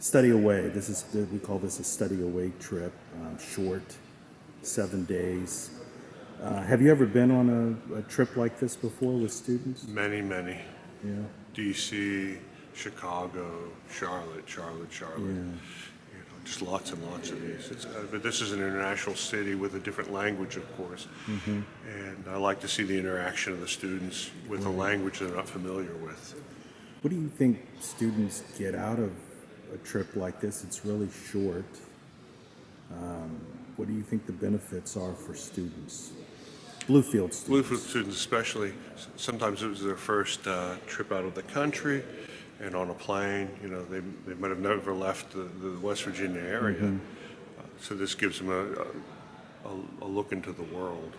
Study away. We call this a study away trip, short, 7 days. Have you ever been on a trip like this before with students? Many. Yeah. DC, Chicago, Charlotte. Yeah. Just lots and lots of these. But this is an international city with a different language, of course. And I like to see the interaction of the students with a language they're not familiar with. What do you think students get out of a trip like this? It's really short. What do you think the benefits are for students? Bluefield students. Bluefield students especially, sometimes it was their first trip out of the country and on a plane. They might have never left the West Virginia area. So this gives them a look into the world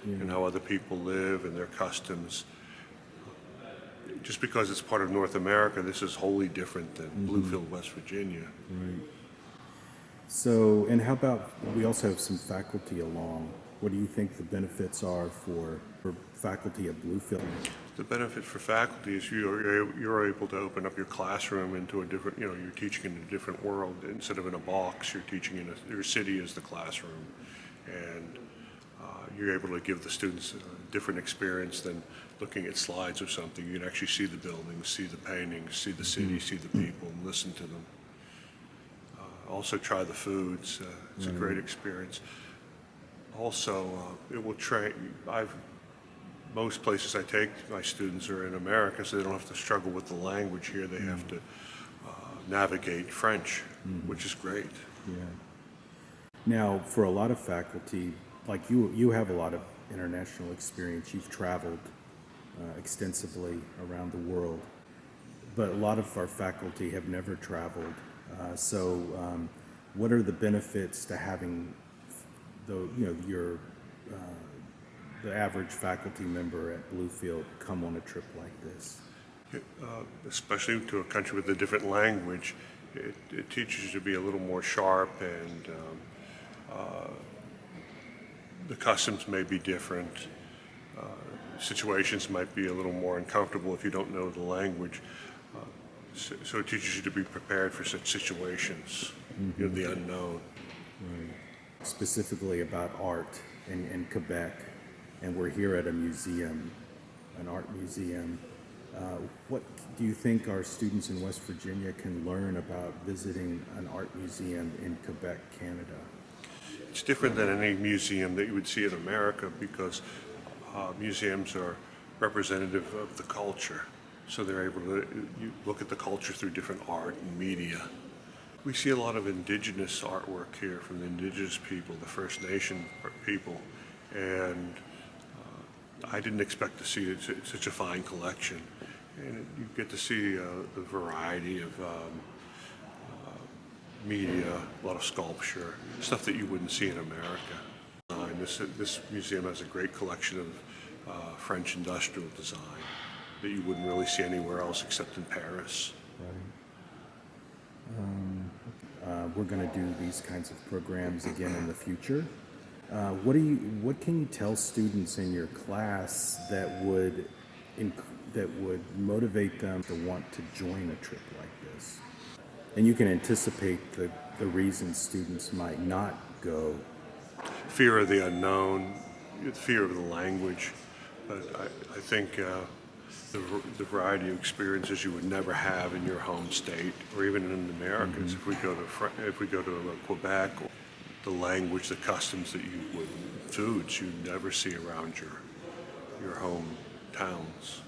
and how other people live and their customs. Just because it's part of North America, this is wholly different than Bluefield, West Virginia. Right. So, and how about, we also have some faculty along. What do you think the benefits are for faculty at Bluefield? The benefit for faculty is you're able to open up your classroom into a different, you're teaching in a different world. Instead of in a box, you're teaching in your city is the classroom. And you're able to give the students a different experience than looking at slides or something. You can actually see the buildings, see the paintings, see the city, see the people, and listen to them. Also try the foods. It's a great experience. Also, it will train. Most places I take my students are in America, so they don't have to struggle with the language here. They have to navigate French, which is great. Yeah. Now, for a lot of faculty, like you have a lot of international experience. You've traveled extensively around the world, but a lot of our faculty have never traveled. So, what are the benefits to having the average faculty member at Bluefield come on a trip like this? Especially to a country with a different language, it teaches you to be a little more sharp, and the customs may be different. Situations might be a little more uncomfortable if you don't know the language. So it teaches you to be prepared for such situations, the unknown. Right. Specifically about art in Quebec, and we're here at a museum, an art museum. What do you think our students in West Virginia can learn about visiting an art museum in Quebec, Canada? It's different than any museum that you would see in America because museums are representative of the culture. So they're able to look at the culture through different art and media. We see a lot of indigenous artwork here from the indigenous people, the First Nation people, and I didn't expect to see such a fine collection. And you get to see the variety of media, a lot of sculpture, stuff that you wouldn't see in America. This museum has a great collection of French industrial design that you wouldn't really see anywhere else except in Paris. Right. We're going to do these kinds of programs again in the future. What can you tell students in your class that would motivate them to want to join a trip like this? And you can anticipate the reasons students might not go. Fear of the unknown, fear of the language, but I think the variety of experiences you would never have in your home state or even in the Americas. If we go to Quebec, the language, the customs that foods you never see around your home towns.